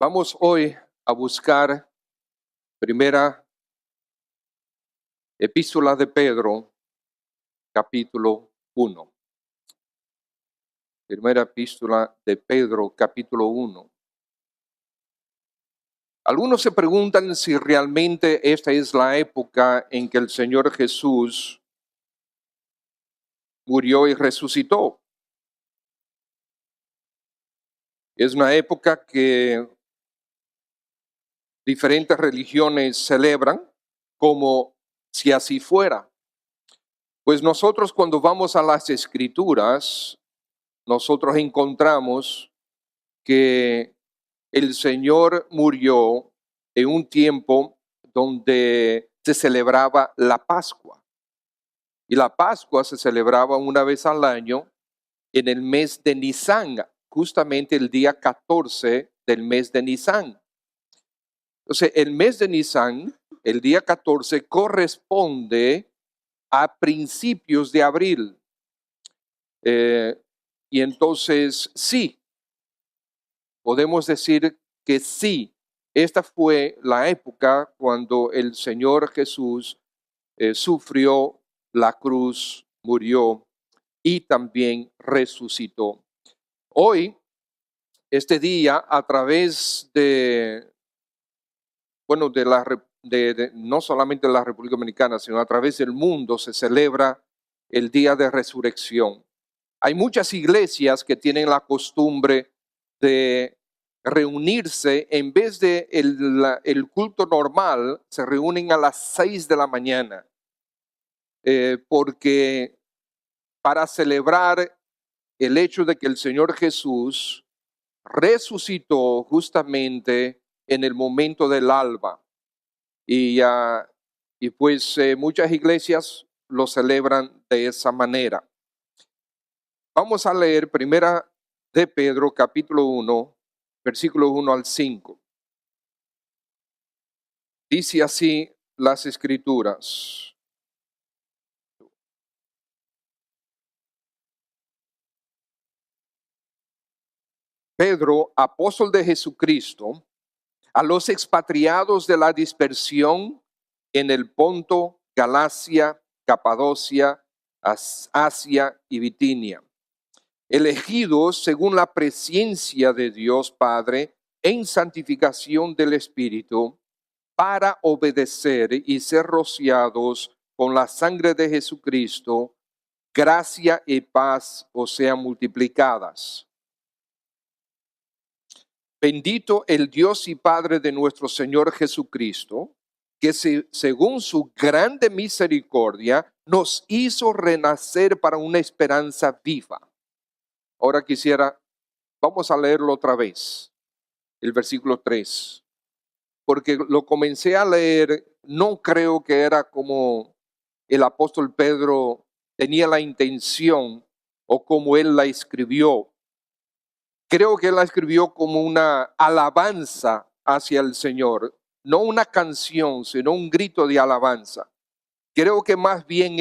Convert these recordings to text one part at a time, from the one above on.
Vamos hoy a buscar primera epístola de Pedro, capítulo 1. Primera epístola de Pedro, capítulo 1. Algunos se preguntan si realmente esta es la época en que el Señor Jesús murió y resucitó. Es una época que diferentes religiones celebran como si así fuera. Pues nosotros cuando vamos a las Escrituras, nosotros encontramos que el Señor murió en un tiempo donde se celebraba la Pascua. Y la Pascua se celebraba una vez al año en el mes de Nisán, justamente el día 14 del mes de Nisán. Entonces, el mes de Nisán, el día 14, corresponde a principios de abril. Y entonces, sí, podemos decir que sí, esta fue la época cuando el Señor Jesús sufrió la cruz, murió y también resucitó. Hoy, este día, a través de no solamente de la República Dominicana, sino a través del mundo, se celebra el Día de Resurrección. Hay muchas iglesias que tienen la costumbre de reunirse, en vez de el culto normal, se reúnen a las 6 de la mañana, porque para celebrar el hecho de que el Señor Jesús resucitó justamente en el momento del alba. Y pues muchas iglesias lo celebran de esa manera. Vamos a leer primera de Pedro, capítulo 1, versículo 1 al 5. Dice así las Escrituras. Pedro, apóstol de Jesucristo, a los expatriados de la dispersión en el Ponto, Galacia, Capadocia, Asia y Bitinia, elegidos según la presencia de Dios Padre en santificación del Espíritu, para obedecer y ser rociados con la sangre de Jesucristo, gracia y paz os sean multiplicadas. Bendito el Dios y Padre de nuestro Señor Jesucristo, que según su grande misericordia nos hizo renacer para una esperanza viva. Ahora vamos a leerlo otra vez, el versículo 3. Porque lo comencé a leer, no creo que era como el apóstol Pedro tenía la intención o como él la escribió. Creo que él la escribió como una alabanza hacia el Señor, no una canción, sino un grito de alabanza. Creo que más bien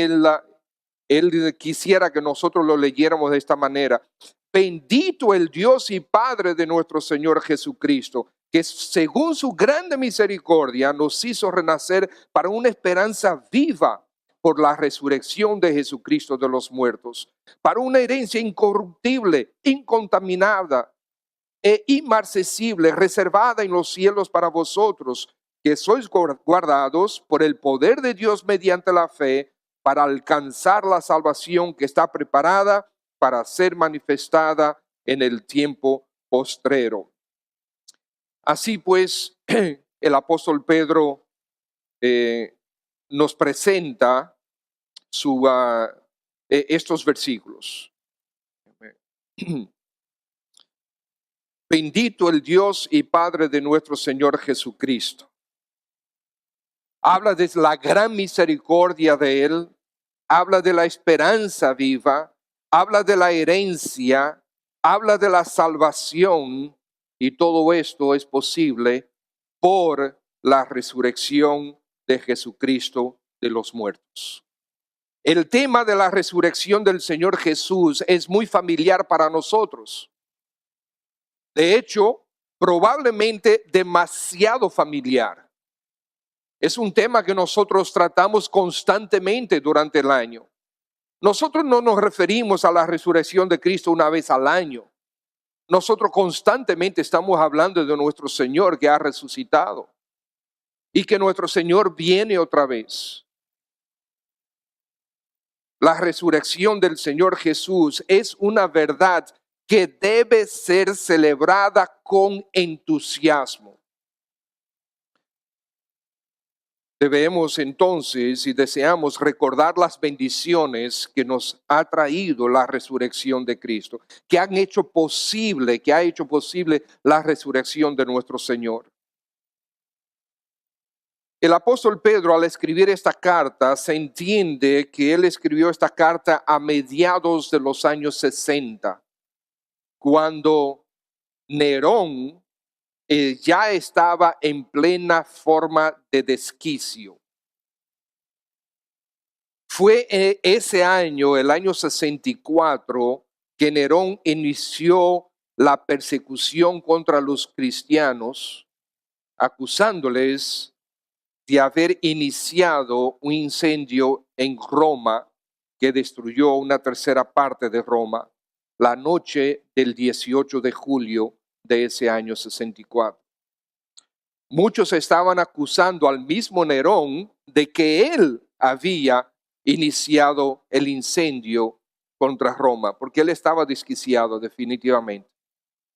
él quisiera que nosotros lo leyéramos de esta manera. Bendito el Dios y Padre de nuestro Señor Jesucristo, que según su grande misericordia nos hizo renacer para una esperanza viva por la resurrección de Jesucristo de los muertos, para una herencia incorruptible, incontaminada e inmarcesible, reservada en los cielos para vosotros, que sois guardados por el poder de Dios mediante la fe, para alcanzar la salvación que está preparada para ser manifestada en el tiempo postrero. Así pues, el apóstol Pedro nos presenta estos versículos. Bendito el Dios y Padre de nuestro Señor Jesucristo. Habla de la gran misericordia de Él, habla de la esperanza viva, habla de la herencia, habla de la salvación, y todo esto es posible por la resurrección de Jesucristo de los muertos. El tema de la resurrección del Señor Jesús es muy familiar para nosotros. De hecho, probablemente demasiado familiar. Es un tema que nosotros tratamos constantemente durante el año. Nosotros no nos referimos a la resurrección de Cristo una vez al año. Nosotros constantemente estamos hablando de nuestro Señor que ha resucitado y que nuestro Señor viene otra vez. La resurrección del Señor Jesús es una verdad que debe ser celebrada con entusiasmo. Debemos entonces, si deseamos, recordar las bendiciones que nos ha traído la resurrección de Cristo, que ha hecho posible la resurrección de nuestro Señor. El apóstol Pedro, al escribir esta carta, se entiende que él escribió esta carta a mediados de los años 60, cuando Nerón ya estaba en plena forma de desquicio. Fue ese año, el año 64, que Nerón inició la persecución contra los cristianos, acusándoles de haber iniciado un incendio en Roma que destruyó una tercera parte de Roma la noche del 18 de julio de ese año 64. Muchos estaban acusando al mismo Nerón de que él había iniciado el incendio contra Roma, porque él estaba desquiciado definitivamente.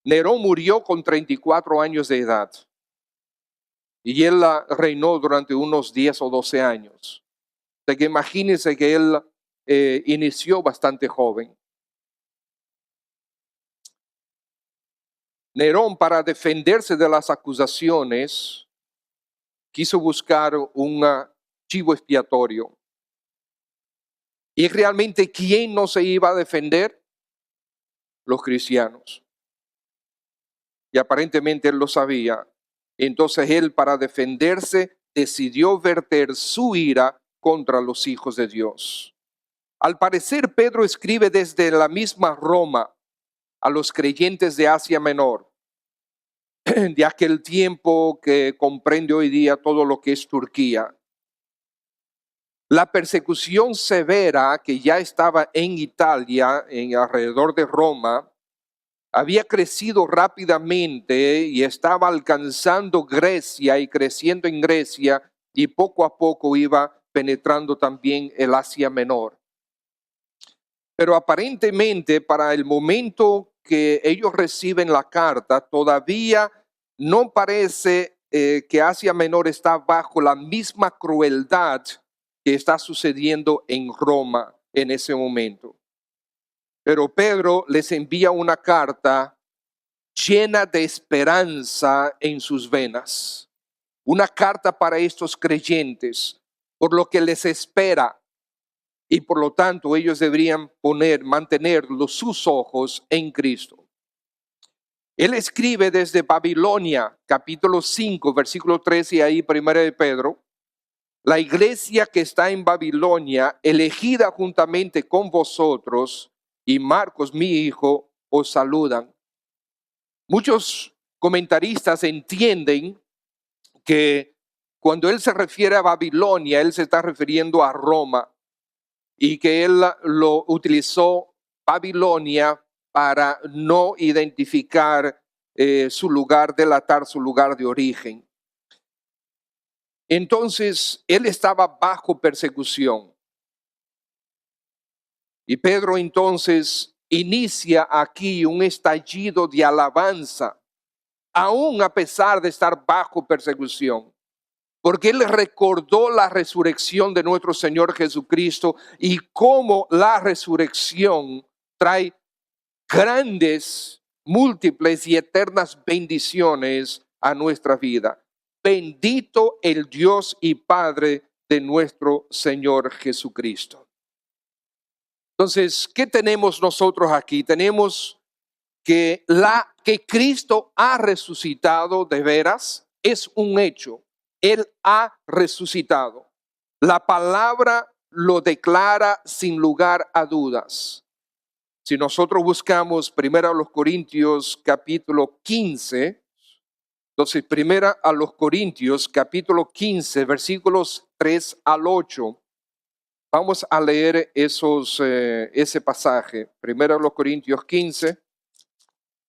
Nerón murió con 34 años de edad y él reinó durante unos 10 o 12 años. O sea que imagínense que él inició bastante joven. Nerón, para defenderse de las acusaciones, quiso buscar un chivo expiatorio. ¿Y realmente quién no se iba a defender? Los cristianos. Y aparentemente él lo sabía. Entonces él, para defenderse, decidió verter su ira contra los hijos de Dios. Al parecer, Pedro escribe desde la misma Roma a los creyentes de Asia Menor, de aquel tiempo que comprende hoy día todo lo que es Turquía. La persecución severa que ya estaba en Italia, alrededor de Roma, había crecido rápidamente y estaba alcanzando Grecia y creciendo en Grecia, y poco a poco iba penetrando también el Asia Menor. Pero aparentemente para el momento que ellos reciben la carta, todavía no parece que Asia Menor está bajo la misma crueldad que está sucediendo en Roma en ese momento. Pero Pedro les envía una carta llena de esperanza en sus venas. Una carta para estos creyentes, por lo que les espera. Y por lo tanto ellos deberían mantener sus ojos en Cristo. Él escribe desde Babilonia, capítulo 5, versículo 13, y ahí primera de Pedro. La iglesia que está en Babilonia, elegida juntamente con vosotros, y Marcos, mi hijo, os saludan. Muchos comentaristas entienden que cuando él se refiere a Babilonia, él se está refiriendo a Roma, y que él lo utilizó Babilonia para no identificar su lugar, delatar su lugar de origen. Entonces, él estaba bajo persecución. Y Pedro entonces inicia aquí un estallido de alabanza, aún a pesar de estar bajo persecución. Porque él recordó la resurrección de nuestro Señor Jesucristo y cómo la resurrección trae grandes, múltiples y eternas bendiciones a nuestra vida. Bendito el Dios y Padre de nuestro Señor Jesucristo. Entonces, ¿qué tenemos nosotros aquí? Tenemos que Cristo ha resucitado de veras, es un hecho. Él ha resucitado. La palabra lo declara sin lugar a dudas. Si nosotros buscamos primero los Corintios capítulo 15, Entonces, primera a los Corintios, capítulo 15, versículos 3 al 8. Vamos a leer ese pasaje. Primera a los Corintios 15.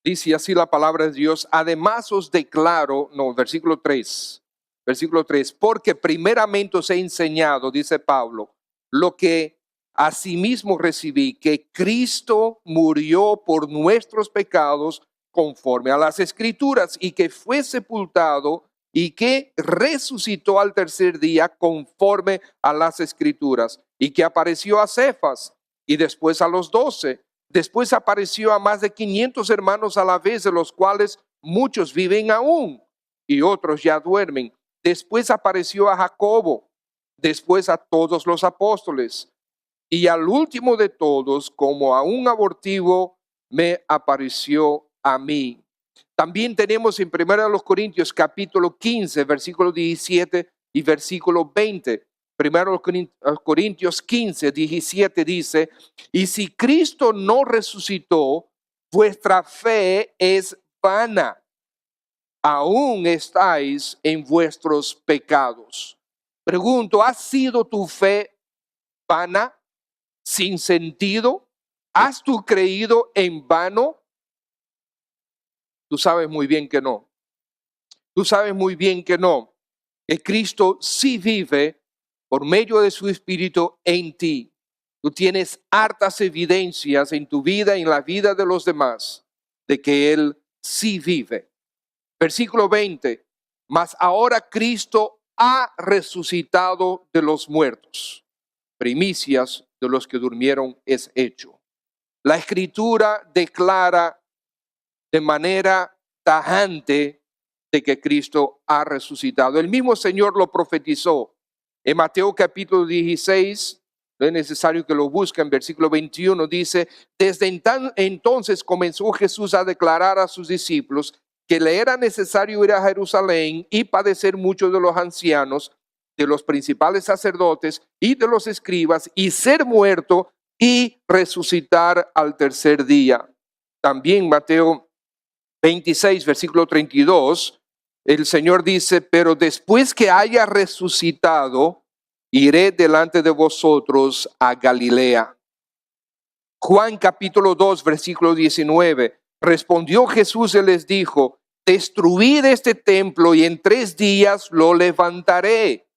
Dice así la palabra de Dios. Además os declaro, versículo 3. Versículo 3. Porque primeramente os he enseñado, dice Pablo, lo que asimismo recibí, que Cristo murió por nuestros pecados conforme a las Escrituras, y que fue sepultado y que resucitó al tercer día conforme a las Escrituras, y que apareció a Cefas y después a los 12. Después apareció a más de 500 hermanos a la vez, de los cuales muchos viven aún y otros ya duermen. Después apareció a Jacobo, después a todos los apóstoles, y al último de todos, como a un abortivo, me apareció a mí. También tenemos en 1 Corintios capítulo 15, versículo 17 y versículo 20. 1 Corintios 15, 17 dice, y si Cristo no resucitó, vuestra fe es vana. Aún estáis en vuestros pecados. Pregunto, ¿ha sido tu fe vana, sin sentido? ¿Has tú creído en vano? Tú sabes muy bien que no. Tú sabes muy bien que no. Que Cristo sí vive por medio de su Espíritu en ti. Tú tienes hartas evidencias en tu vida y en la vida de los demás de que Él sí vive. Versículo 20. Mas ahora Cristo ha resucitado de los muertos. Primicias de los que durmieron es hecho. La Escritura declara de manera tajante de que Cristo ha resucitado. El mismo Señor lo profetizó. En Mateo capítulo 16, no es necesario que lo busquen, versículo 21 dice, desde entonces comenzó Jesús a declarar a sus discípulos que le era necesario ir a Jerusalén y padecer mucho de los ancianos, de los principales sacerdotes y de los escribas, y ser muerto y resucitar al tercer día. También Mateo 26, versículo 32, el Señor dice, pero después que haya resucitado, iré delante de vosotros a Galilea. Juan capítulo 2, versículo 19, respondió Jesús y les dijo, destruid este templo y en 3 días lo levantaré.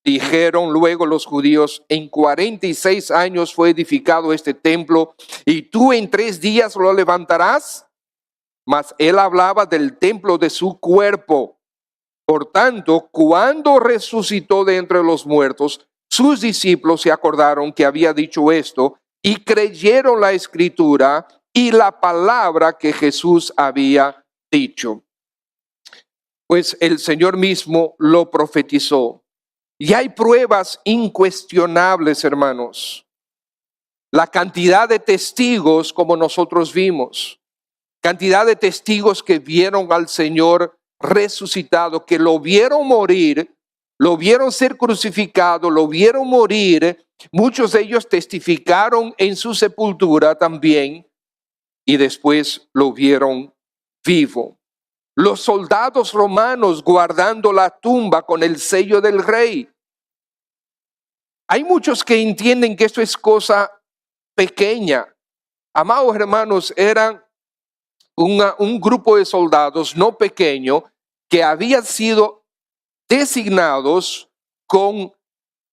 Dijeron luego los judíos, en 46 años fue edificado este templo y tú en 3 días lo levantarás. Mas él hablaba del templo de su cuerpo. Por tanto, cuando resucitó de entre los muertos, sus discípulos se acordaron que había dicho esto y creyeron la Escritura y la palabra que Jesús había dicho. Pues el Señor mismo lo profetizó. Y hay pruebas incuestionables, hermanos. La cantidad de testigos, como nosotros vimos. Cantidad de testigos que vieron al Señor resucitado, que lo vieron morir, lo vieron ser crucificado, lo vieron morir. Muchos de ellos testificaron en su sepultura también y después lo vieron vivo. Los soldados romanos guardando la tumba con el sello del rey. Hay muchos que entienden que esto es cosa pequeña. Amados hermanos, eran un grupo de soldados no pequeño que habían sido designados con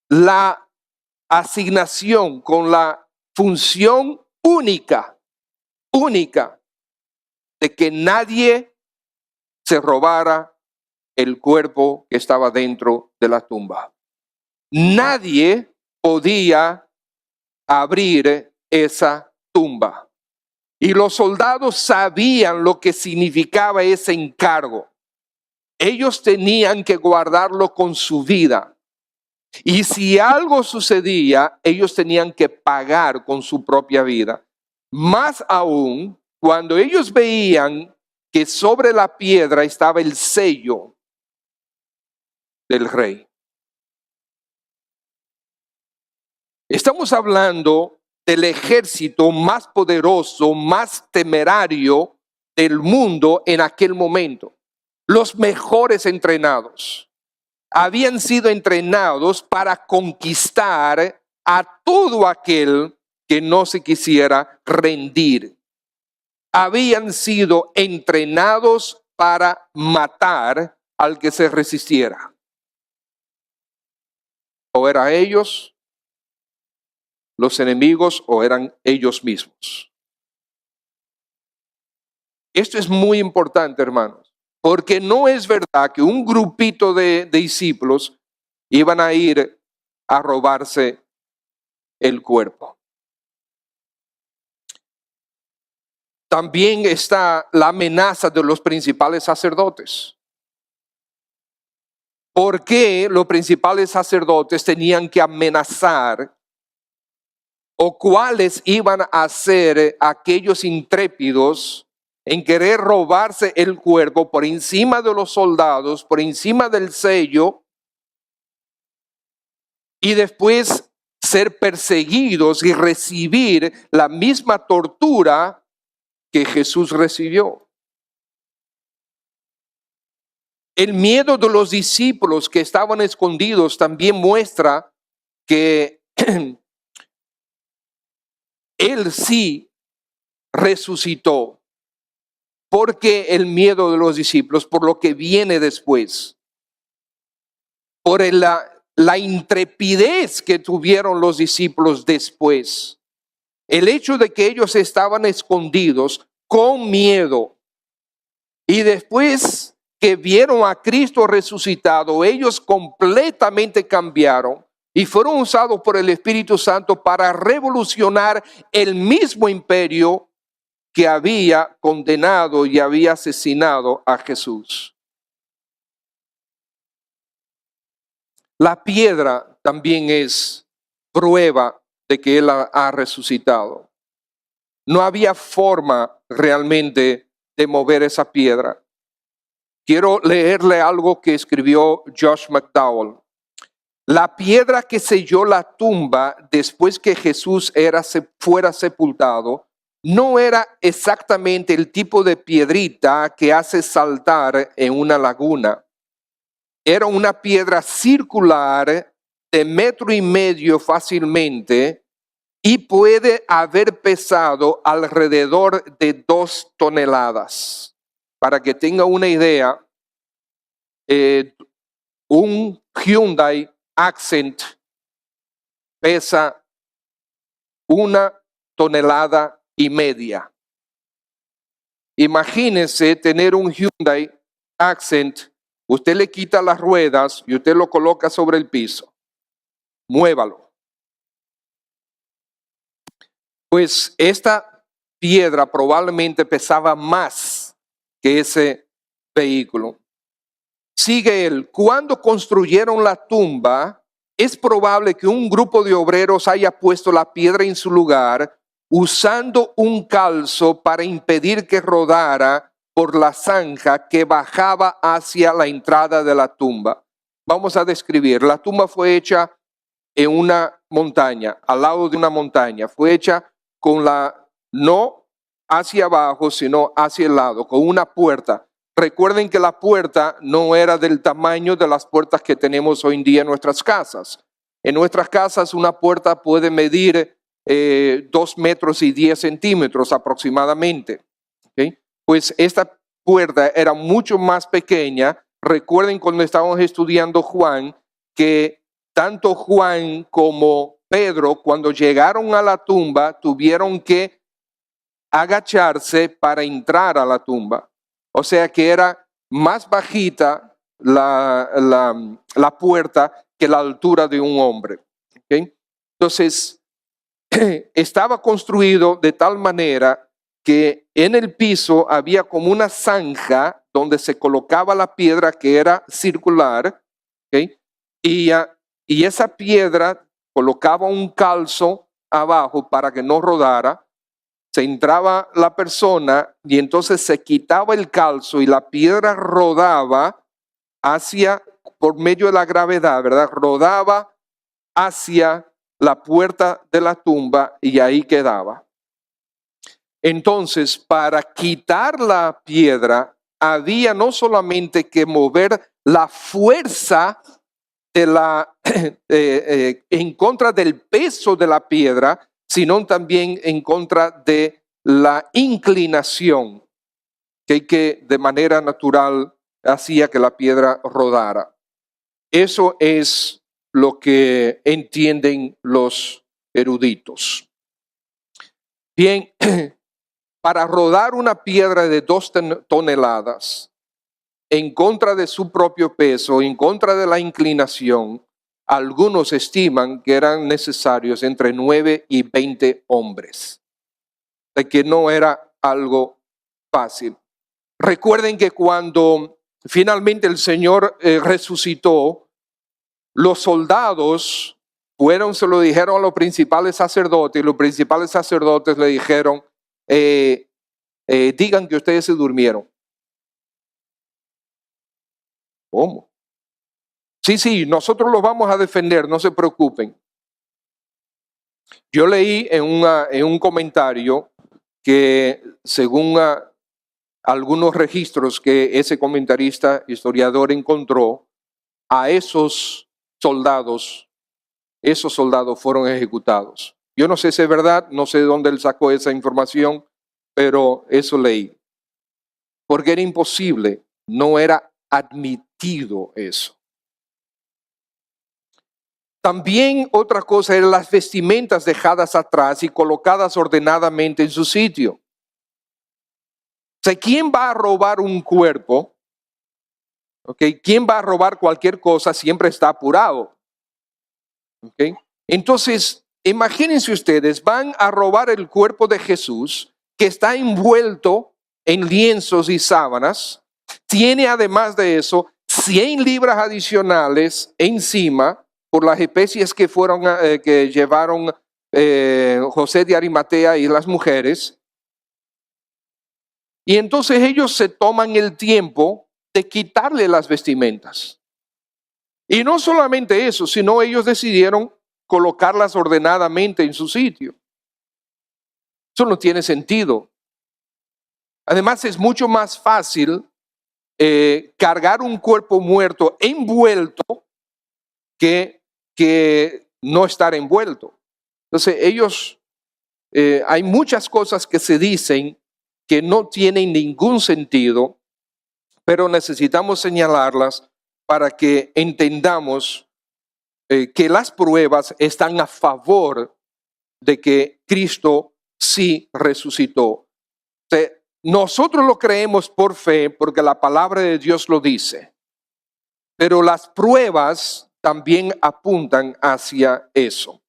la asignación, con la función única de que nadie se robara el cuerpo que estaba dentro de la tumba. Nadie podía abrir esa tumba. Y los soldados sabían lo que significaba ese encargo. Ellos tenían que guardarlo con su vida. Y si algo sucedía, ellos tenían que pagar con su propia vida. Más aún, cuando ellos veían que sobre la piedra estaba el sello del rey. Estamos hablando del ejército más poderoso, más temerario del mundo en aquel momento. los mejores entrenados. Habían sido entrenados para conquistar a todo aquel que no se quisiera rendir. Habían sido entrenados para matar al que se resistiera. O eran ellos los enemigos o eran ellos mismos. Esto es muy importante, hermanos, porque no es verdad que un grupito de discípulos iban a ir a robarse el cuerpo. También está la amenaza de los principales sacerdotes. ¿Por qué los principales sacerdotes tenían que amenazar? ¿O cuáles iban a ser aquellos intrépidos en querer robarse el cuerpo por encima de los soldados, por encima del sello, y después ser perseguidos y recibir la misma tortura que Jesús recibió? El miedo de los discípulos que estaban escondidos también muestra que Él sí resucitó. Porque el miedo de los discípulos, por lo que viene después, por la intrepidez que tuvieron los discípulos después, el hecho de que ellos estaban escondidos con miedo y después que vieron a Cristo resucitado, ellos completamente cambiaron y fueron usados por el Espíritu Santo para revolucionar el mismo imperio que había condenado y había asesinado a Jesús. La piedra también es prueba de que Él ha resucitado. No había forma realmente de mover esa piedra. Quiero leerle algo que escribió Josh McDowell. La piedra que selló la tumba después que Jesús fuera sepultado no era exactamente el tipo de piedrita que hace saltar en una laguna. Era una piedra circular de 1,5 metros fácilmente y puede haber pesado alrededor de 2 toneladas. Para que tenga una idea, un Hyundai Accent pesa 1,5 toneladas. Imagínense tener un Hyundai Accent, usted le quita las ruedas y usted lo coloca sobre el piso. Muévalo. Pues esta piedra probablemente pesaba más que ese vehículo. Sigue él, cuando construyeron la tumba, es probable que un grupo de obreros haya puesto la piedra en su lugar usando un calzo para impedir que rodara por la zanja que bajaba hacia la entrada de la tumba. Vamos a describir, la tumba fue hecha en una montaña, al lado de una montaña, fue hecha con no hacia abajo, sino hacia el lado, con una puerta. Recuerden que la puerta no era del tamaño de las puertas que tenemos hoy en día en nuestras casas. En nuestras casas una puerta puede medir 2 metros y 10 centímetros aproximadamente. ¿Okay? Pues esta puerta era mucho más pequeña. Recuerden cuando estábamos estudiando Juan, que tanto Juan como Pedro, cuando llegaron a la tumba, tuvieron que agacharse para entrar a la tumba. O sea que era más bajita la puerta que la altura de un hombre. ¿Okay? Entonces, estaba construido de tal manera que en el piso había como una zanja donde se colocaba la piedra que era circular. ¿Okay? Y esa piedra colocaba un calzo abajo para que no rodara. Se entraba la persona y entonces se quitaba el calzo y la piedra rodaba por medio de la gravedad, ¿verdad? Rodaba hacia la puerta de la tumba y ahí quedaba. Entonces, para quitar la piedra, había no solamente que mover la fuerza de en contra del peso de la piedra, sino también en contra de la inclinación que de manera natural hacía que la piedra rodara. Eso es lo que entienden los eruditos. Bien, para rodar una piedra de 2 toneladas en contra de su propio peso, en contra de la inclinación, algunos estiman que eran necesarios entre 9 y 20 hombres, de que no era algo fácil. Recuerden que cuando finalmente el Señor resucitó, los soldados se lo dijeron a los principales sacerdotes, y los principales sacerdotes le dijeron, digan que ustedes se durmieron. ¿Cómo? Sí, nosotros los vamos a defender, no se preocupen. Yo leí en un comentario que según algunos registros que ese comentarista, historiador encontró, a esos soldados fueron ejecutados. Yo no sé si es verdad, no sé de dónde él sacó esa información, pero eso leí. Porque era imposible, no era admitido eso. También otra cosa eran las vestimentas dejadas atrás y colocadas ordenadamente en su sitio. O sea, ¿quién va a robar un cuerpo? Okay. ¿Quién va a robar cualquier cosa siempre está apurado? Okay. Entonces, imagínense ustedes, van a robar el cuerpo de Jesús que está envuelto en lienzos y sábanas. Tiene además de eso 100 libras adicionales encima por las especies que que llevaron José de Arimatea y las mujeres. Y entonces ellos se toman el tiempo de quitarle las vestimentas. Y no solamente eso, sino ellos decidieron colocarlas ordenadamente en su sitio. Eso no tiene sentido. Además, es mucho más fácil cargar un cuerpo muerto envuelto que no estar envuelto. Entonces, hay muchas cosas que se dicen que no tienen ningún sentido, pero necesitamos señalarlas para que entendamos que las pruebas están a favor de que Cristo sí resucitó. O sea, nosotros lo creemos por fe porque la palabra de Dios lo dice, pero las pruebas también apuntan hacia eso.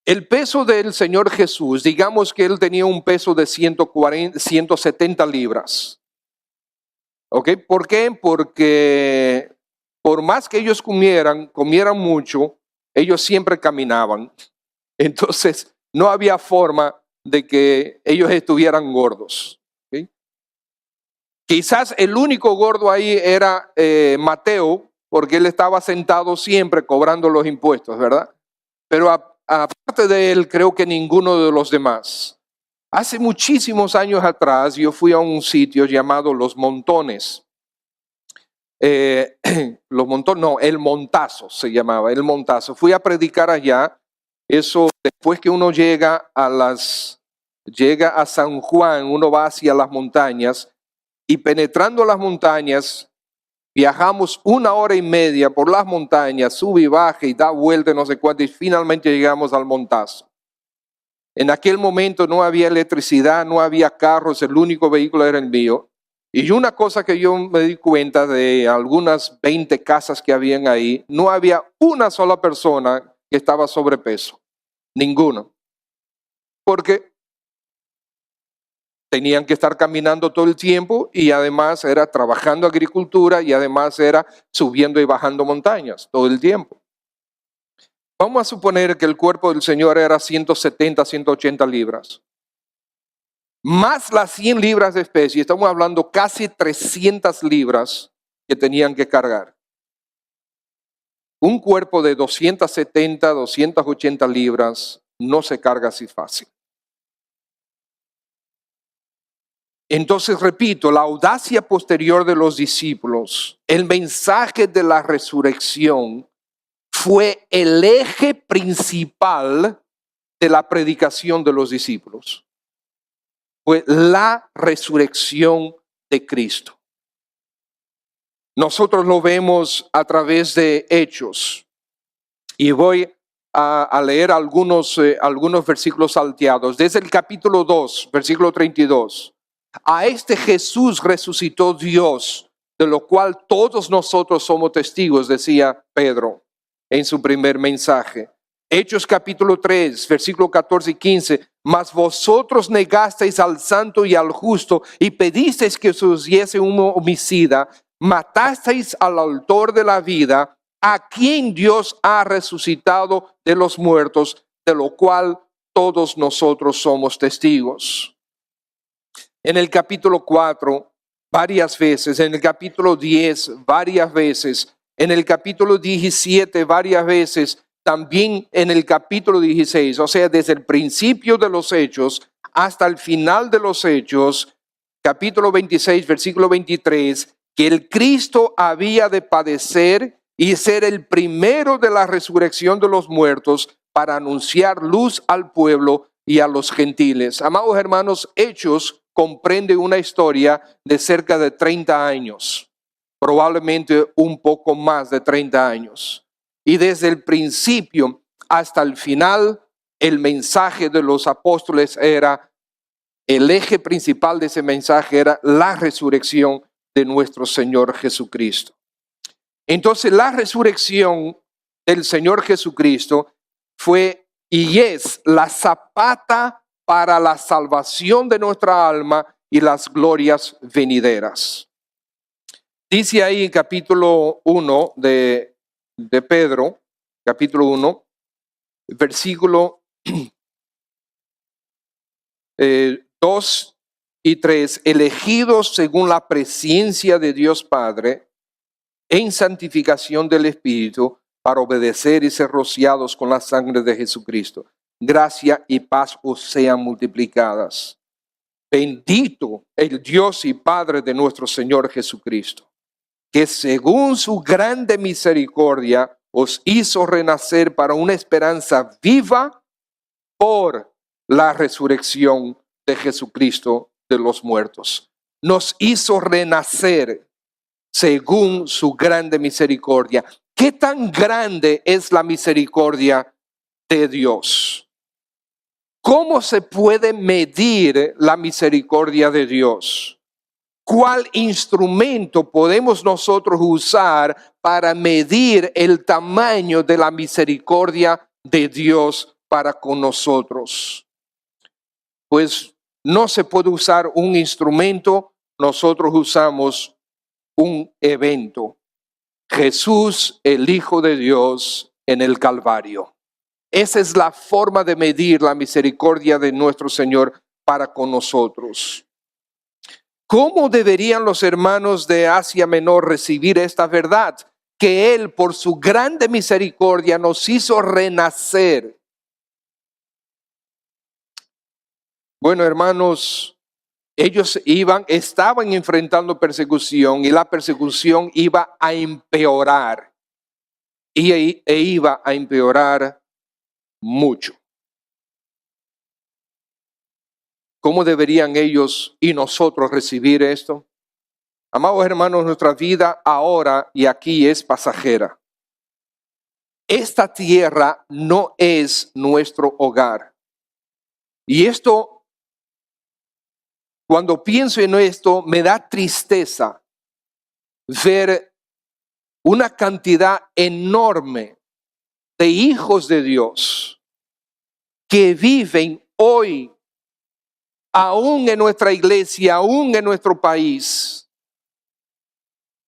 El peso del Señor Jesús, digamos que él tenía un peso de 170 libras. ¿Ok? ¿Por qué? Porque por más que ellos comieran mucho, ellos siempre caminaban. Entonces, no había forma de que ellos estuvieran gordos. ¿Ok? Quizás el único gordo ahí era Mateo, porque él estaba sentado siempre cobrando los impuestos, ¿verdad? Pero aparte de él, creo que ninguno de los demás. Hace muchísimos años atrás yo fui a un sitio llamado Los Montones. El Montazo se llamaba, el Montazo. Fui a predicar allá. Eso después que uno llega a San Juan, uno va hacia las montañas y penetrando las montañas, viajamos 1 hora y media por las montañas, sube y baja y da vuelta no sé cuánto y finalmente llegamos al Montazo. En aquel momento no había electricidad, no había carros, el único vehículo era el mío. Y una cosa que yo me di cuenta de algunas 20 casas que habían ahí, no había una sola persona que estaba sobrepeso, ninguno. Porque tenían que estar caminando todo el tiempo y además era trabajando agricultura y además era subiendo y bajando montañas todo el tiempo. Vamos a suponer que el cuerpo del Señor era 170, 180 libras. Más las 100 libras de especie, estamos hablando casi 300 libras que tenían que cargar. Un cuerpo de 270, 280 libras no se carga así fácil. Entonces, repito, la audacia posterior de los discípulos, el mensaje de la resurrección, fue el eje principal de la predicación de los discípulos. Fue la resurrección de Cristo. Nosotros lo vemos a través de Hechos. Y voy a leer algunos versículos salteados. Desde el capítulo 2, versículo 32. A este Jesús resucitó Dios, de lo cual todos nosotros somos testigos, decía Pedro en su primer mensaje. Hechos capítulo 3, versículo 14 y 15. Mas vosotros negasteis al santo y al justo y pedisteis que se os diese un homicida. Matasteis al autor de la vida, a quien Dios ha resucitado de los muertos, de lo cual todos nosotros somos testigos. En el capítulo 4, varias veces, en el capítulo 10, varias veces, en el capítulo 17, varias veces, también en el capítulo 16, o sea, desde el principio de los hechos hasta el final de los hechos, capítulo 26, versículo 23, que el Cristo había de padecer y ser el primero de la resurrección de los muertos para anunciar luz al pueblo y a los gentiles. Amados hermanos, Hechos comprende una historia de cerca de 30 años, probablemente un poco más de 30 años. Y desde el principio hasta el final, el mensaje de los apóstoles era, el eje principal de ese mensaje era la resurrección de nuestro Señor Jesucristo. Entonces la resurrección del Señor Jesucristo fue y es la zapata para la salvación de nuestra alma y las glorias venideras. Dice ahí en capítulo 1 de Pedro, capítulo 1, versículo 2 y 3, elegidos según la presencia de Dios Padre, en santificación del Espíritu, para obedecer y ser rociados con la sangre de Jesucristo. Gracia y paz os sean multiplicadas. Bendito el Dios y Padre de nuestro Señor Jesucristo, que según su grande misericordia os hizo renacer para una esperanza viva por la resurrección de Jesucristo de los muertos. Nos hizo renacer según su grande misericordia. ¿Qué tan grande es la misericordia de Dios? ¿Cómo se puede medir la misericordia de Dios? ¿Cuál instrumento podemos nosotros usar para medir el tamaño de la misericordia de Dios para con nosotros? Pues no se puede usar un instrumento, nosotros usamos un evento. Jesús, el Hijo de Dios, en el Calvario. Esa es la forma de medir la misericordia de nuestro Señor para con nosotros. ¿Cómo deberían los hermanos de Asia Menor recibir esta verdad? Que Él, por su grande misericordia, nos hizo renacer. Bueno, hermanos, ellos estaban enfrentando persecución y la persecución iba a empeorar. E iba a empeorar mucho. ¿Cómo deberían ellos y nosotros recibir esto? Amados hermanos, nuestra vida ahora y aquí es pasajera. Esta tierra no es nuestro hogar. Y esto, cuando pienso en esto, me da tristeza ver una cantidad enorme de hijos de Dios que viven hoy, aún en nuestra iglesia, aún en nuestro país,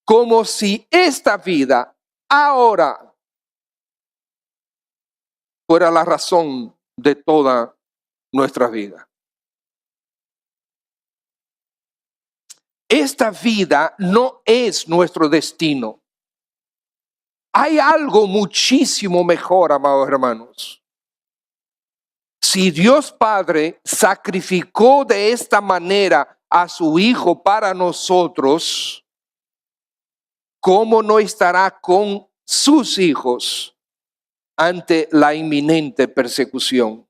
como si esta vida ahora fuera la razón de toda nuestra vida. Esta vida no es nuestro destino. Hay algo muchísimo mejor, amados hermanos. Si Dios Padre sacrificó de esta manera a su Hijo para nosotros, ¿cómo no estará con sus hijos ante la inminente persecución?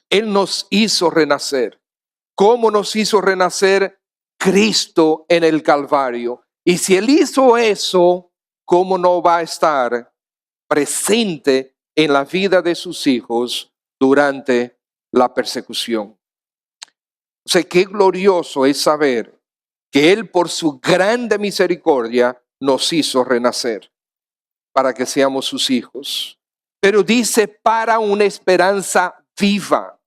Él nos hizo renacer. ¿Cómo nos hizo renacer? Cristo en el Calvario. Y si Él hizo eso, ¿cómo no va a estar presente en la vida de sus hijos durante la persecución? O sea, qué glorioso es saber que Él por su grande misericordia nos hizo renacer para que seamos sus hijos. Pero dice para una esperanza viva.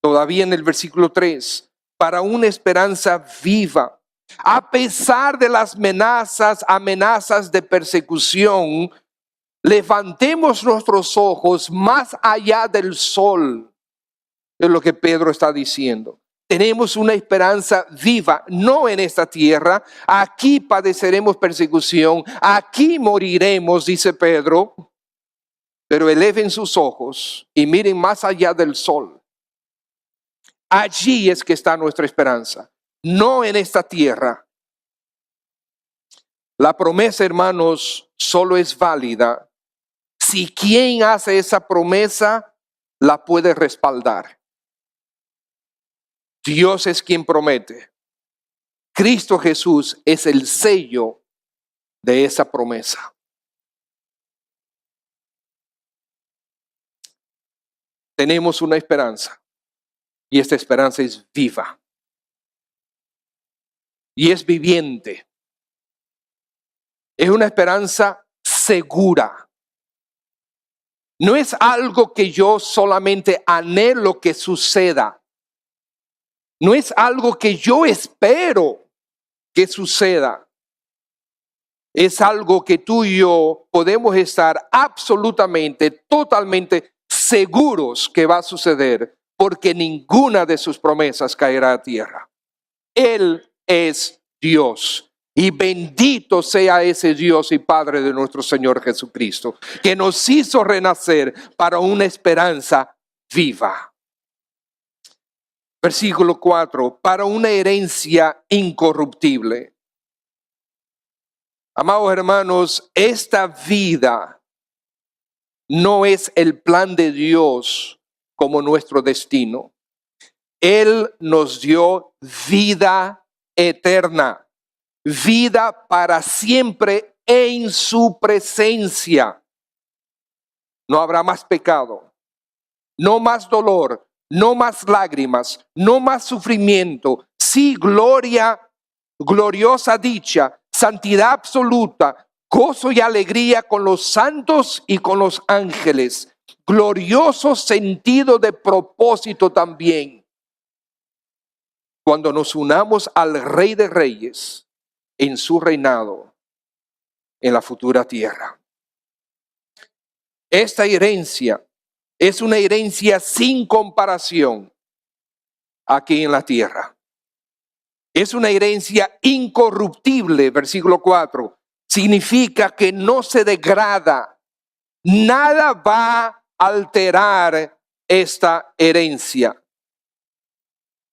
Todavía en el versículo 3, para una esperanza viva. A pesar de las amenazas de persecución, levantemos nuestros ojos más allá del sol. Es lo que Pedro está diciendo. Tenemos una esperanza viva, no en esta tierra. Aquí padeceremos persecución, aquí moriremos, dice Pedro. Pero eleven sus ojos y miren más allá del sol. Allí es que está nuestra esperanza, no en esta tierra. La promesa, hermanos, solo es válida si quien hace esa promesa la puede respaldar. Dios es quien promete. Cristo Jesús es el sello de esa promesa. Tenemos una esperanza. Y esta esperanza es viva. Y es viviente. Es una esperanza segura. No es algo que yo solamente anhelo que suceda. No es algo que yo espero que suceda. Es algo que tú y yo podemos estar absolutamente, totalmente seguros que va a suceder. Porque ninguna de sus promesas caerá a tierra. Él es Dios. Y bendito sea ese Dios y Padre de nuestro Señor Jesucristo, que nos hizo renacer para una esperanza viva. Versículo 4, para una herencia incorruptible. Amados hermanos, esta vida no es el plan de Dios como nuestro destino. Él nos dio vida eterna, vida para siempre en su presencia. No habrá más pecado, no más dolor, no más lágrimas, no más sufrimiento. Sí, gloria, gloriosa dicha, santidad absoluta, gozo y alegría con los santos y con los ángeles. Glorioso sentido de propósito también. Cuando nos unamos al Rey de Reyes en su reinado en la futura tierra. Esta herencia es una herencia sin comparación aquí en la tierra. Es una herencia incorruptible, versículo 4. Significa que no se degrada. Nada va a alterar esta herencia.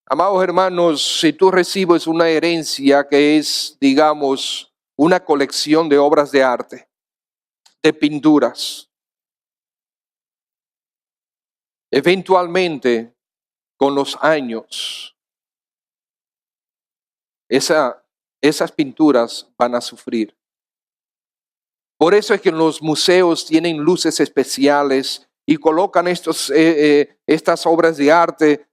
Amados hermanos, si tú recibes una herencia que es, digamos, una colección de obras de arte, de pinturas, eventualmente, con los años, esas pinturas van a sufrir. Por eso es que los museos tienen luces especiales y colocan estas obras de arte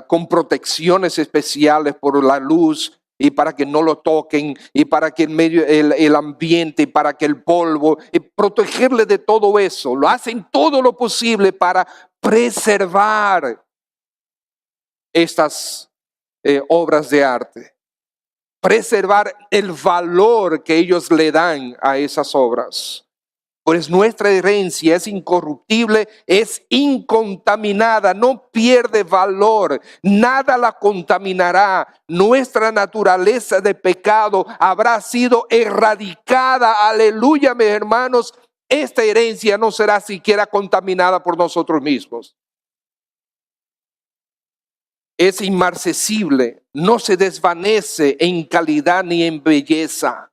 con protecciones especiales por la luz y para que no lo toquen y para que el ambiente y para que el polvo, y protegerle de todo eso. Lo hacen todo lo posible para preservar estas obras de arte. Preservar el valor que ellos le dan a esas obras. Pues nuestra herencia es incorruptible, es incontaminada, no pierde valor, nada la contaminará. Nuestra naturaleza de pecado habrá sido erradicada. Aleluya, mis hermanos. Esta herencia no será siquiera contaminada por nosotros mismos. es inmarcesible, no se desvanece en calidad ni en belleza.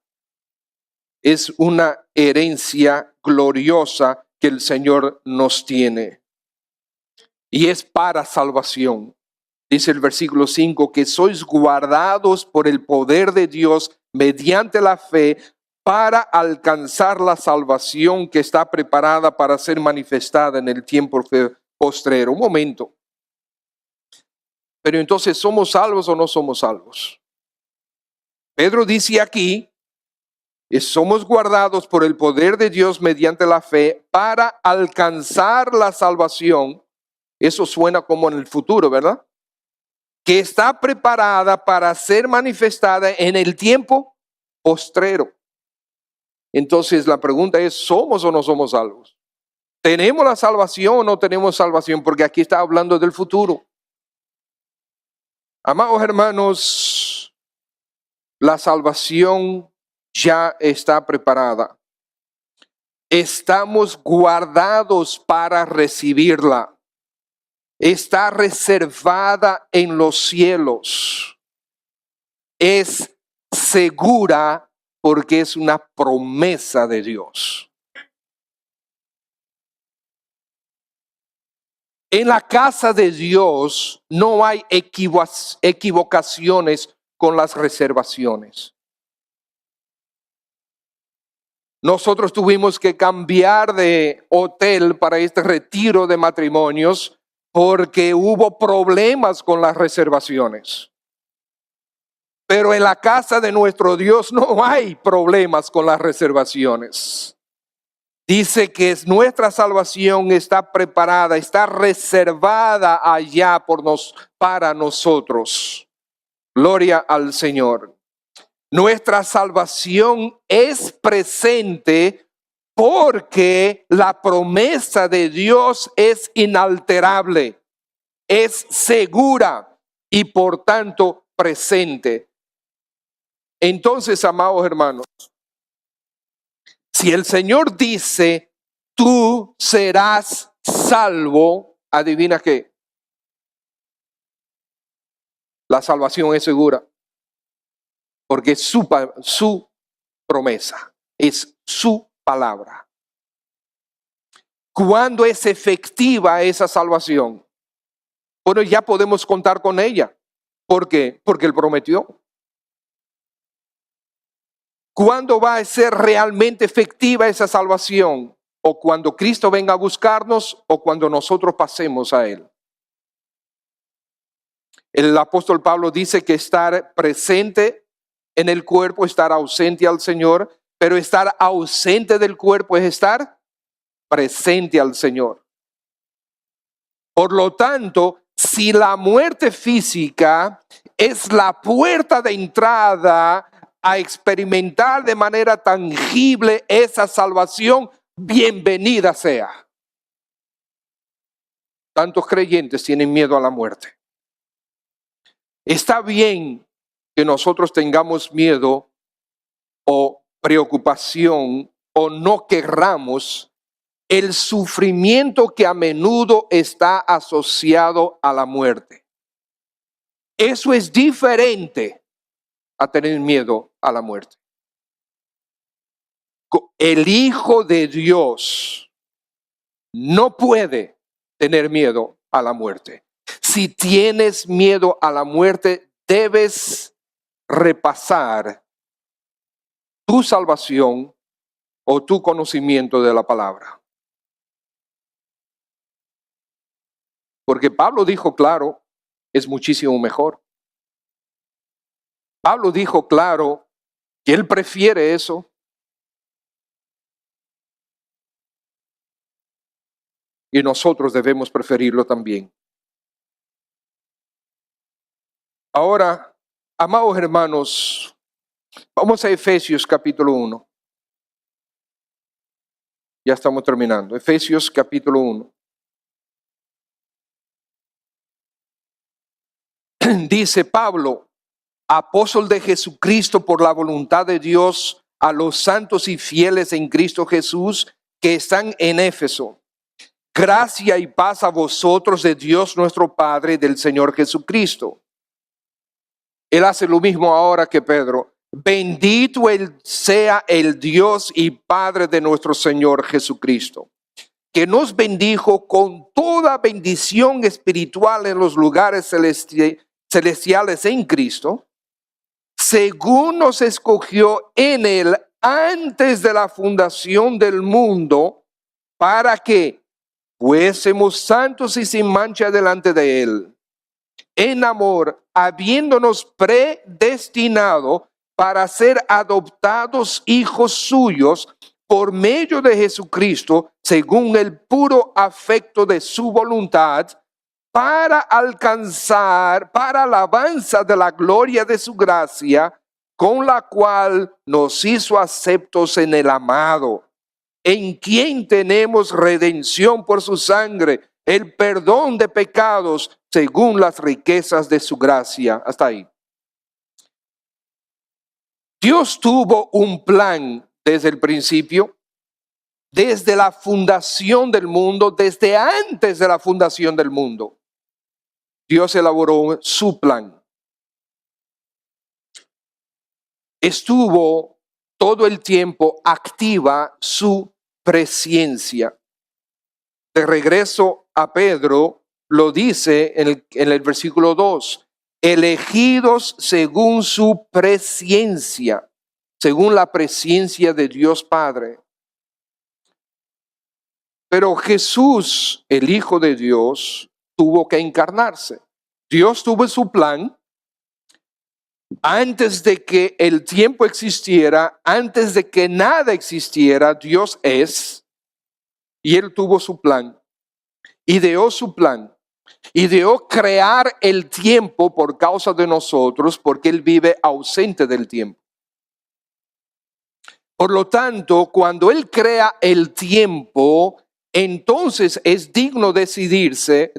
Es una herencia gloriosa que el Señor nos tiene. Y es para salvación. Dice el versículo 5, que sois guardados por el poder de Dios mediante la fe para alcanzar la salvación que está preparada para ser manifestada en el tiempo postrero. Un momento. Pero entonces, ¿somos salvos o no somos salvos? Pedro dice aquí, somos guardados por el poder de Dios mediante la fe para alcanzar la salvación. Eso suena como en el futuro, ¿verdad? Que está preparada para ser manifestada en el tiempo postrero. Entonces la pregunta es, ¿somos o no somos salvos? ¿Tenemos la salvación o no tenemos salvación? Porque aquí está hablando del futuro. Amados hermanos, la salvación ya está preparada. Estamos guardados para recibirla. Está reservada en los cielos. Es segura porque es una promesa de Dios. En la casa de Dios no hay equivocaciones con las reservaciones. Nosotros tuvimos que cambiar de hotel para este retiro de matrimonios porque hubo problemas con las reservaciones. Pero en la casa de nuestro Dios no hay problemas con las reservaciones. Dice que nuestra salvación está preparada, está reservada allá para nosotros. Gloria al Señor. Nuestra salvación es presente porque la promesa de Dios es inalterable, es segura y por tanto presente. Entonces, amados hermanos, si el Señor dice, tú serás salvo, adivina qué. La salvación es segura. Porque es su promesa, es su palabra. ¿Cuándo es efectiva esa salvación? Bueno, ya podemos contar con ella. ¿Por qué? Porque Él prometió. ¿Cuándo va a ser realmente efectiva esa salvación? O cuando Cristo venga a buscarnos o cuando nosotros pasemos a Él. El apóstol Pablo dice que estar presente en el cuerpo, estar ausente al Señor, pero estar ausente del cuerpo es estar presente al Señor. Por lo tanto, si la muerte física es la puerta de entrada a experimentar de manera tangible esa salvación, bienvenida sea. Tantos creyentes tienen miedo a la muerte. Está bien que nosotros tengamos miedo o preocupación o no querramos el sufrimiento que a menudo está asociado a la muerte. Eso es diferente a tener miedo a la muerte. El Hijo de Dios no puede tener miedo a la muerte. Si tienes miedo a la muerte, debes repasar tu salvación o tu conocimiento de la palabra. Porque Pablo dijo claro, es muchísimo mejor. Pablo dijo claro que él prefiere eso. Y nosotros debemos preferirlo también. Ahora, amados hermanos, vamos a Efesios capítulo 1. Ya estamos terminando. Efesios capítulo 1. Dice Pablo, apóstol de Jesucristo por la voluntad de Dios, a los santos y fieles en Cristo Jesús que están en Éfeso. Gracia y paz a vosotros de Dios nuestro Padre y del Señor Jesucristo. Él hace lo mismo ahora que Pedro. Bendito sea el Dios y Padre de nuestro Señor Jesucristo, que nos bendijo con toda bendición espiritual en los lugares celestiales en Cristo, según nos escogió en Él antes de la fundación del mundo, para que fuésemos santos y sin mancha delante de Él, en amor, habiéndonos predestinado para ser adoptados hijos suyos por medio de Jesucristo, según el puro afecto de su voluntad, para alcanzar, para alabanza de la gloria de su gracia, con la cual nos hizo aceptos en el amado, en quien tenemos redención por su sangre, el perdón de pecados según las riquezas de su gracia. Hasta ahí. Dios tuvo un plan desde el principio, desde la fundación del mundo, desde antes de la fundación del mundo. Dios elaboró su plan. Estuvo todo el tiempo activa su presencia. De regreso a Pedro, lo dice en el versículo 2, elegidos según su presencia, según la presencia de Dios Padre. Pero Jesús, el Hijo de Dios, tuvo que encarnarse. Dios tuvo su plan antes de que el tiempo existiera, antes de que nada existiera. Dios es, y Él tuvo su plan, ideó su plan. Ideó crear el tiempo por causa de nosotros, porque Él vive ausente del tiempo. Por lo tanto, cuando Él crea el tiempo, entonces es digno decirse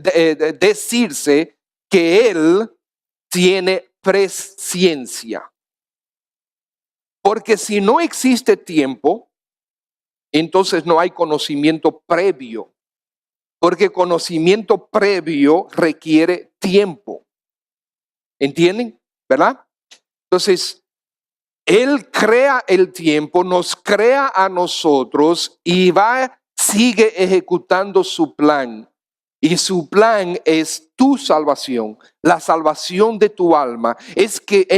que Él tiene presciencia. Porque si no existe tiempo, entonces no hay conocimiento previo. Porque conocimiento previo requiere tiempo. ¿Entienden? ¿Verdad? Entonces, Él crea el tiempo, nos crea a nosotros y sigue ejecutando su plan. Y su plan es tu salvación, la salvación de tu alma.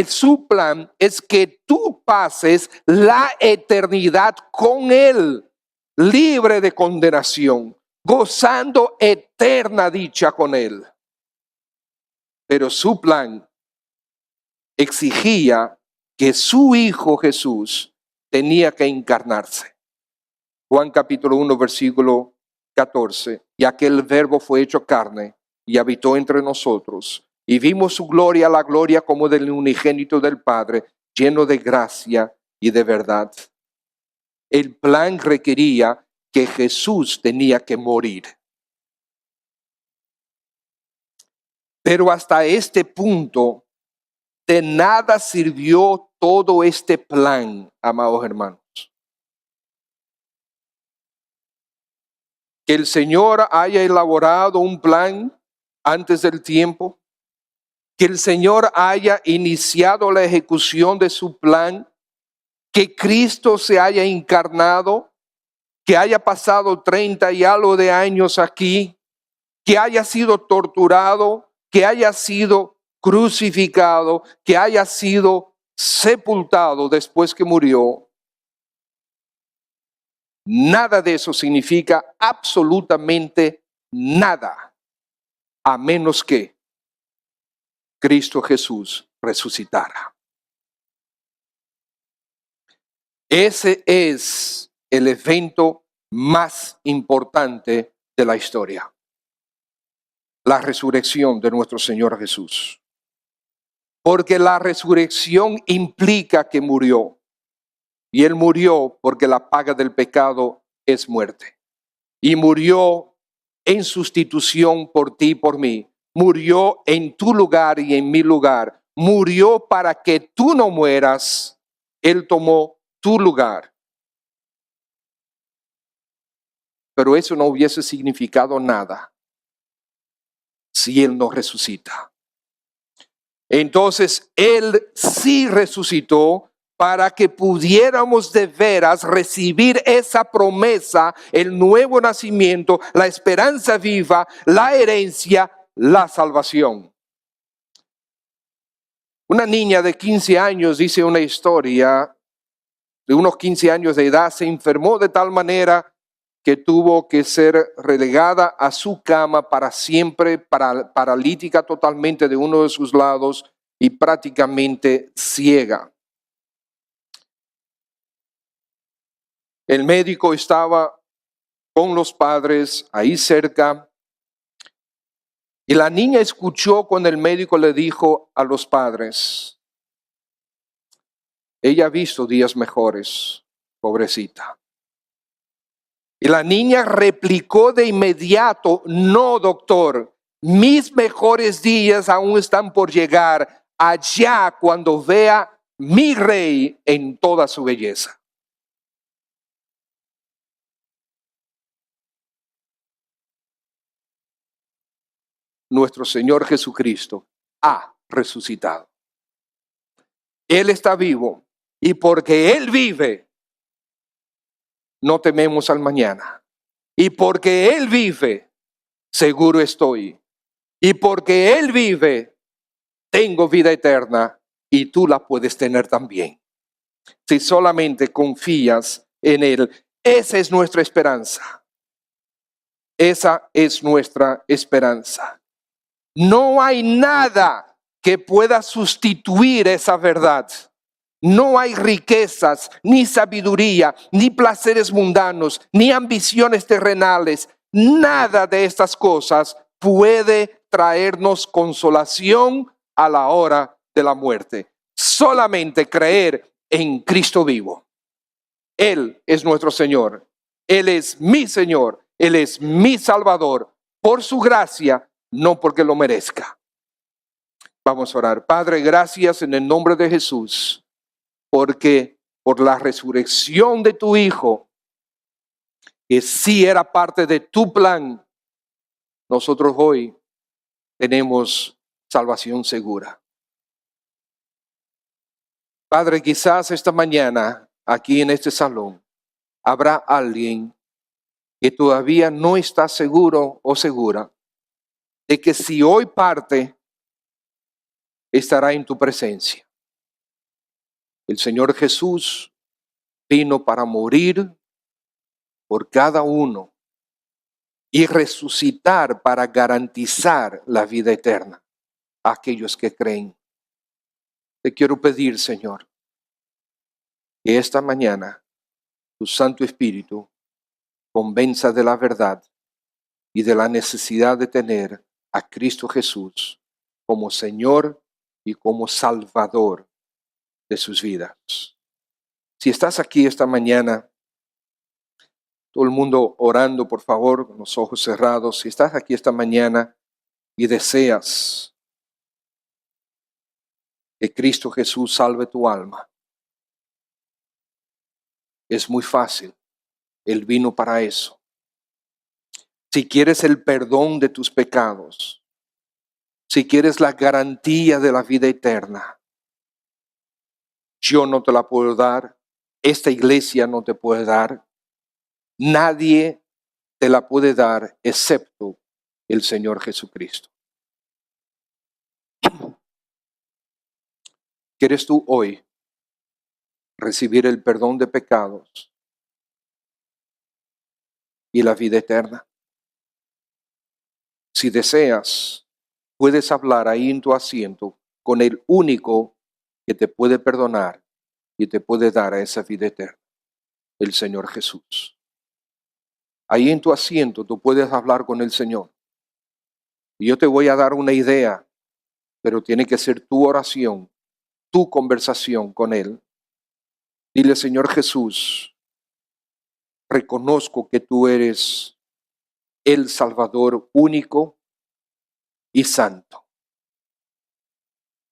Su plan es que tú pases la eternidad con Él, libre de condenación, gozando eterna dicha con Él. Pero su plan exigía que su Hijo Jesús tenía que encarnarse. Juan capítulo 1, versículo 14. Y aquel verbo fue hecho carne y habitó entre nosotros. Y vimos su gloria, la gloria como del unigénito del Padre, lleno de gracia y de verdad. El plan requería que Jesús tenía que morir. Pero hasta este punto, de nada sirvió todo este plan, amados hermanos. Que el Señor haya elaborado un plan antes del tiempo, que el Señor haya iniciado la ejecución de su plan, que Cristo se haya encarnado, que haya pasado 30 y algo de años aquí, que haya sido torturado, que haya sido crucificado, que haya sido sepultado después que murió. Nada de eso significa absolutamente nada, a menos que Cristo Jesús resucitara. Ese es el evento más importante de la historia. La resurrección de nuestro Señor Jesús. Porque la resurrección implica que murió. Y Él murió porque la paga del pecado es muerte. Y murió en sustitución por ti y por mí. Murió en tu lugar y en mi lugar. Murió para que tú no mueras. Él tomó tu lugar. pero eso no hubiese significado nada si Él no resucita. Entonces, Él sí resucitó para que pudiéramos de veras recibir esa promesa, el nuevo nacimiento, la esperanza viva, la herencia, la salvación. Una niña de 15 años, dice una historia, de unos 15 años de edad, se enfermó de tal manera que tuvo que ser relegada a su cama para siempre, paralítica totalmente de uno de sus lados y prácticamente ciega. El médico estaba con los padres ahí cerca y la niña escuchó cuando el médico le dijo a los padres: ella ha visto días mejores, pobrecita. Y la niña replicó de inmediato: no, doctor, mis mejores días aún están por llegar allá cuando vea mi rey en toda su belleza. Nuestro Señor Jesucristo ha resucitado. Él está vivo y porque Él vive, no tememos al mañana. Y porque Él vive, seguro estoy. Y porque Él vive, tengo vida eterna y tú la puedes tener también. Si solamente confías en Él. Esa es nuestra esperanza. Esa es nuestra esperanza. No hay nada que pueda sustituir esa verdad. No hay riquezas, ni sabiduría, ni placeres mundanos, ni ambiciones terrenales. Nada de estas cosas puede traernos consolación a la hora de la muerte. Solamente creer en Cristo vivo. Él es nuestro Señor. Él es mi Señor. Él es mi Salvador. Por su gracia, no porque lo merezca. Vamos a orar. Padre, gracias en el nombre de Jesús, porque por la resurrección de tu Hijo, que sí era parte de tu plan, nosotros hoy tenemos salvación segura. Padre, quizás esta mañana, aquí en este salón, habrá alguien que todavía no está seguro o segura de que si hoy parte, estará en tu presencia. El Señor Jesús vino para morir por cada uno y resucitar para garantizar la vida eterna a aquellos que creen. Te quiero pedir, Señor, que esta mañana tu Santo Espíritu convenza de la verdad y de la necesidad de tener a Cristo Jesús como Señor y como Salvador de sus vidas. Si estás aquí esta mañana, todo el mundo orando, por favor, con los ojos cerrados. Si estás aquí esta mañana y deseas que Cristo Jesús salve tu alma, es muy fácil. Él vino para eso. Si quieres el perdón de tus pecados, si quieres la garantía de la vida eterna, yo no te la puedo dar, esta iglesia no te puede dar, nadie te la puede dar excepto el Señor Jesucristo. ¿Quieres tú hoy recibir el perdón de pecados y la vida eterna? Si deseas, puedes hablar ahí en tu asiento con el único que te puede perdonar y te puede dar a esa vida eterna, el Señor Jesús. Ahí en tu asiento tú puedes hablar con el Señor. Y yo te voy a dar una idea, pero tiene que ser tu oración, tu conversación con Él. Dile: Señor Jesús, reconozco que tú eres el Salvador único y santo.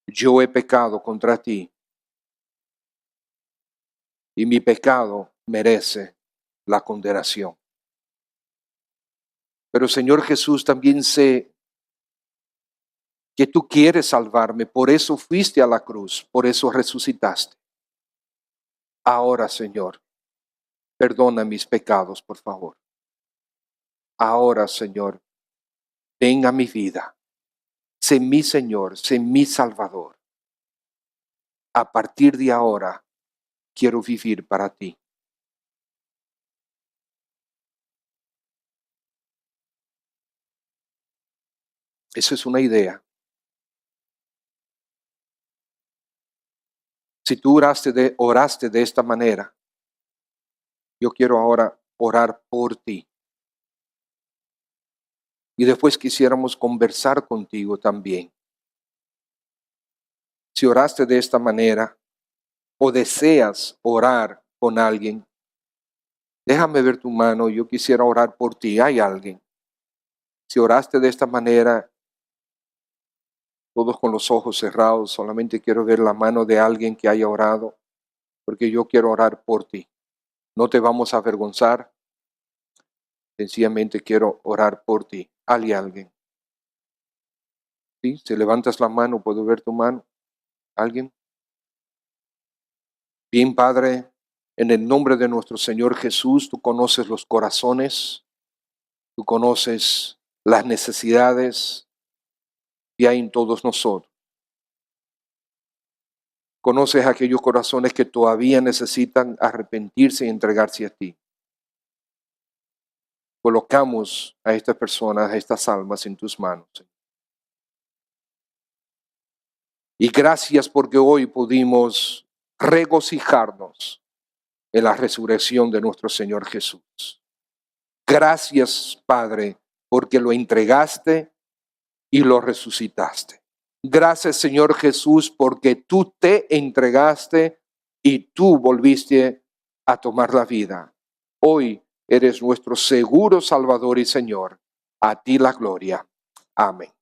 Yo he pecado contra ti y mi pecado merece la condenación. Pero Señor Jesús, también sé que tú quieres salvarme, por eso fuiste a la cruz, por eso resucitaste. Ahora, Señor, perdona mis pecados, por favor. Ahora, Señor, ven a mi vida. Sé mi Señor, sé mi Salvador. A partir de ahora, quiero vivir para ti. Esa es una idea. Si tú oraste de esta manera, yo quiero ahora orar por ti. Y después quisiéramos conversar contigo también. Si oraste de esta manera o deseas orar con alguien, déjame ver tu mano, yo quisiera orar por ti. ¿Hay alguien? Si oraste de esta manera, todos con los ojos cerrados, solamente quiero ver la mano de alguien que haya orado, porque yo quiero orar por ti. No te vamos a avergonzar, sencillamente quiero orar por ti. ¿Hay alguien? ¿Sí? Si levantas la mano, ¿puedo ver tu mano? ¿Alguien? Bien, Padre, en el nombre de nuestro Señor Jesús, tú conoces los corazones, tú conoces las necesidades que hay en todos nosotros. Conoces aquellos corazones que todavía necesitan arrepentirse y entregarse a ti. Colocamos a estas personas, a estas almas en tus manos. Y gracias porque hoy pudimos regocijarnos en la resurrección de nuestro Señor Jesús. Gracias, Padre, porque lo entregaste y lo resucitaste. Gracias, Señor Jesús, porque tú te entregaste y tú volviste a tomar la vida. Hoy eres nuestro seguro Salvador y Señor. A ti la gloria. Amén.